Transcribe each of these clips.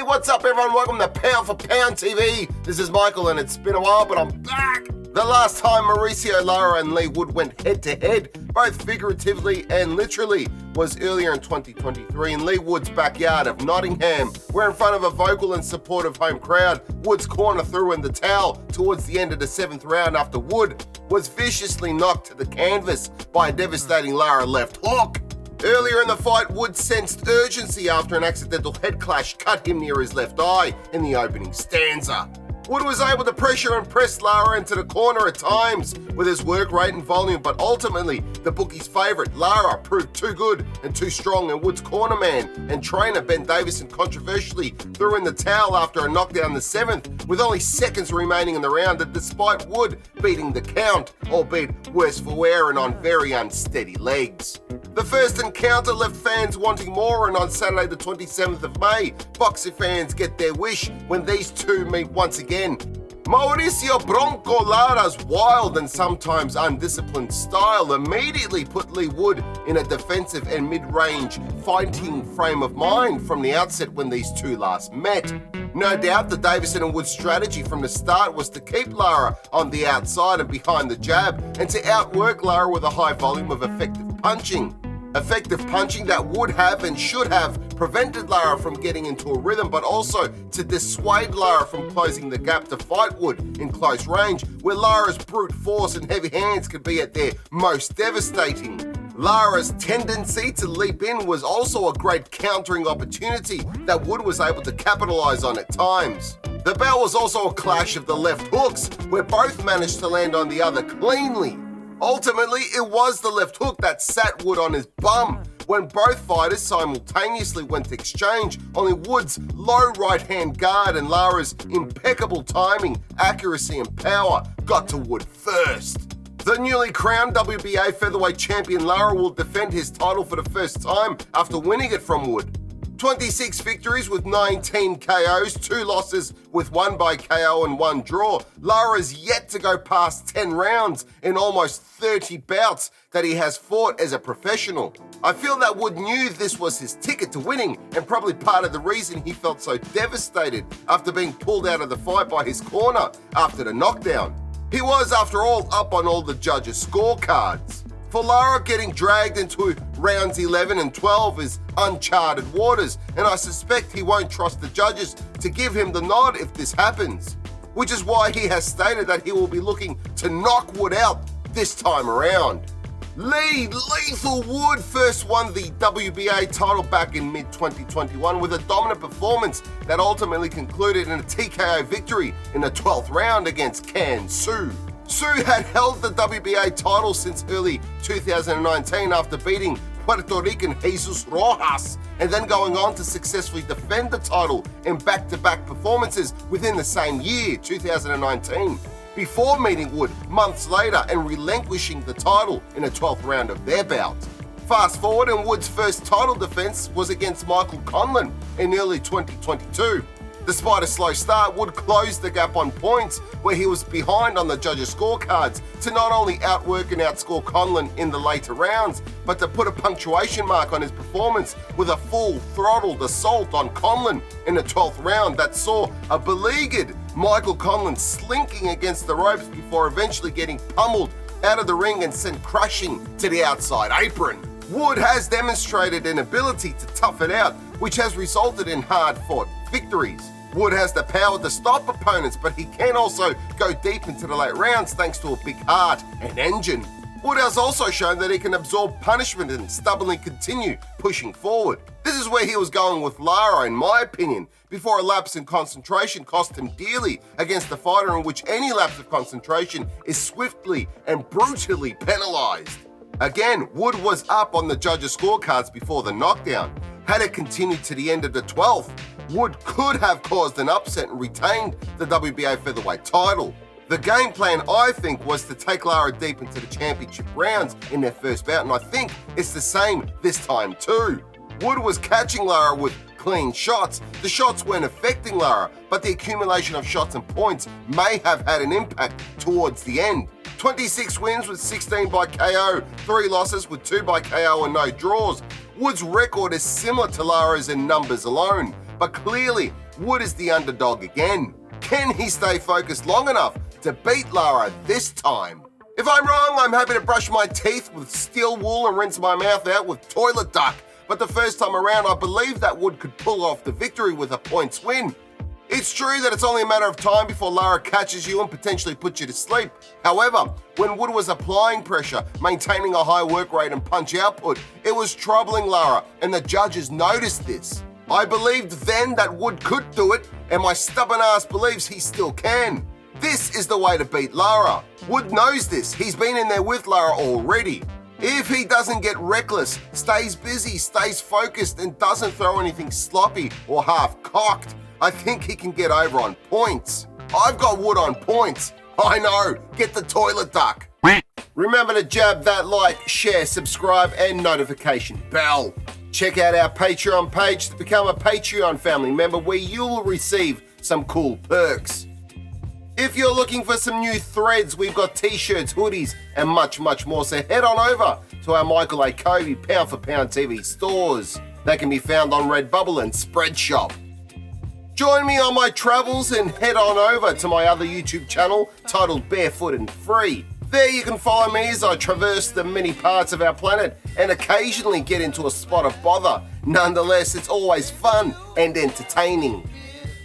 Hey, what's up everyone? Welcome to P4P TV. This is Michael and it's been a while, but I'm back. The last time Mauricio Lara and Leigh Wood went head-to-head, both figuratively and literally, was earlier in 2023 in Leigh Wood's backyard of Nottingham, where in front of a vocal and supportive home crowd, Wood's corner threw in the towel towards the end of the 7th round after Wood was viciously knocked to the canvas by a devastating Lara left hook. Earlier in the fight, Wood sensed urgency after an accidental head clash cut him near his left eye in the opening stanza. Wood was able to pressure and press Lara into the corner at times with his work rate and volume, but ultimately, the bookie's favourite, Lara, proved too good and too strong, and Wood's cornerman and trainer Ben Davison controversially threw in the towel after a knockdown in the 7th, with only seconds remaining in the round, and despite Wood beating the count, albeit worse for wear and on very unsteady legs. The first encounter left fans wanting more, and on Saturday the 27th of May, boxing fans get their wish when these two meet once again. Mauricio Bronco Lara's wild and sometimes undisciplined style immediately put Leigh Wood in a defensive and mid-range fighting frame of mind from the outset when these two last met. No doubt the Davison and Wood strategy from the start was to keep Lara on the outside and behind the jab and to outwork Lara with a high volume of effective punching. Effective punching that would have and should have prevented Lara from getting into a rhythm, but also to dissuade Lara from closing the gap to fight Wood in close range, where Lara's brute force and heavy hands could be at their most devastating. Lara's tendency to leap in was also a great countering opportunity that Wood was able to capitalize on at times. The bout was also a clash of the left hooks, where both managed to land on the other cleanly. Ultimately, it was the left hook that sat Wood on his bum when both fighters simultaneously went to exchange. Only Wood's low right-hand guard and Lara's impeccable timing, accuracy and power got to Wood first. The newly crowned WBA featherweight champion Lara will defend his title for the first time after winning it from Wood. 26 victories with 19 KOs, 2 losses with 1 by KO and 1 draw. Lara's yet to go past 10 rounds in almost 30 bouts that he has fought as a professional. I feel that Wood knew this was his ticket to winning and probably part of the reason he felt so devastated after being pulled out of the fight by his corner after the knockdown. He was, after all, up on all the judges' scorecards. For Lara, getting dragged into rounds 11 and 12 is uncharted waters, and I suspect he won't trust the judges to give him the nod if this happens, which is why he has stated that he will be looking to knock Wood out this time around. Leigh Lethal Wood first won the WBA title back in mid-2021 with a dominant performance that ultimately concluded in a TKO victory in the 12th round against Can Su. Su had held the WBA title since early 2019 after beating Puerto Rican Jesus Rojas and then going on to successfully defend the title in back-to-back performances within the same year, 2019, before meeting Wood months later and relinquishing the title in the 12th round of their bout. Fast forward, and Wood's first title defense was against Michael Conlan in early 2022. Despite a slow start, Wood closed the gap on points where he was behind on the judges' scorecards to not only outwork and outscore Conlan in the later rounds, but to put a punctuation mark on his performance with a full-throttled assault on Conlan in the 12th round that saw a beleaguered Michael Conlan slinking against the ropes before eventually getting pummeled out of the ring and sent crashing to the outside apron. Wood has demonstrated an ability to tough it out, which has resulted in hard-fought victories. Wood has the power to stop opponents, but he can also go deep into the late rounds thanks to a big heart and engine. Wood has also shown that he can absorb punishment and stubbornly continue pushing forward. This is where he was going with Lara, in my opinion, before a lapse in concentration cost him dearly against a fighter in which any lapse of concentration is swiftly and brutally penalized. Again, Wood was up on the judges' scorecards before the knockdown. Had it continued to the end of the 12th, Wood could have caused an upset and retained the WBA featherweight title. The game plan, I think, was to take Lara deep into the championship rounds in their first bout, and I think it's the same this time too. Wood was catching Lara with clean shots. The shots weren't affecting Lara, but the accumulation of shots and points may have had an impact towards the end. 26 wins with 16 by KO, 3 losses with 2 by KO and no draws. Wood's record is similar to Lara's in numbers alone, but clearly Wood is the underdog again. Can he stay focused long enough to beat Lara this time? If I'm wrong, I'm happy to brush my teeth with steel wool and rinse my mouth out with toilet duck. But the first time around, I believe that Wood could pull off the victory with a points win. It's true that it's only a matter of time before Lara catches you and potentially puts you to sleep. However, when Wood was applying pressure, maintaining a high work rate and punch output, it was troubling Lara, and the judges noticed this. I believed then that Wood could do it, and my stubborn ass believes he still can. This is the way to beat Lara. Wood knows this. He's been in there with Lara already. If he doesn't get reckless, stays busy, stays focused, and doesn't throw anything sloppy or half-cocked, I think he can get over on points. I've got Wood on points. I know. Get the toilet duck. Remember to jab that like, share, subscribe, and notification bell. Check out our Patreon page to become a Patreon family member where you'll receive some cool perks. If you're looking for some new threads, we've got t-shirts, hoodies, and much, much more. So head on over to our Michael Akobi Pound4Pound TV stores. They can be found on Redbubble and Spreadshop. Join me on my travels and head on over to my other YouTube channel titled Barefoot and Free. There you can follow me as I traverse the many parts of our planet and occasionally get into a spot of bother. Nonetheless, it's always fun and entertaining.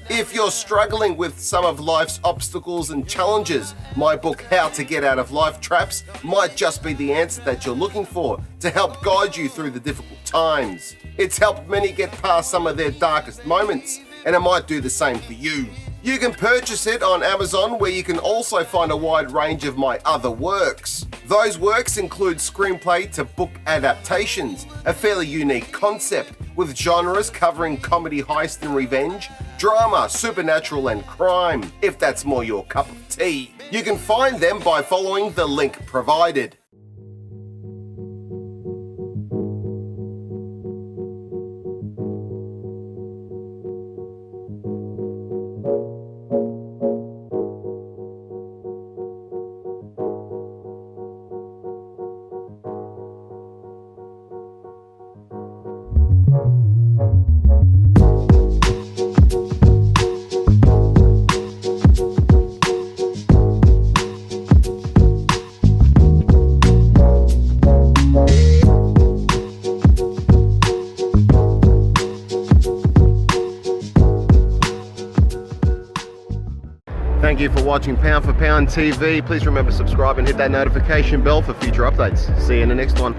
If you're struggling with some of life's obstacles and challenges, my book How to Get Out of Life Traps might just be the answer that you're looking for to help guide you through the difficult times. It's helped many get past some of their darkest moments, and it might do the same for you. You can purchase it on Amazon, where you can also find a wide range of my other works. Those works include screenplay to book adaptations, a fairly unique concept, with genres covering comedy, heist and revenge, drama, supernatural and crime, if that's more your cup of tea. You can find them by following the link provided. Thank you for watching Pound4Pound TV. Please remember to subscribe and hit that notification bell for future updates. See you in the next one.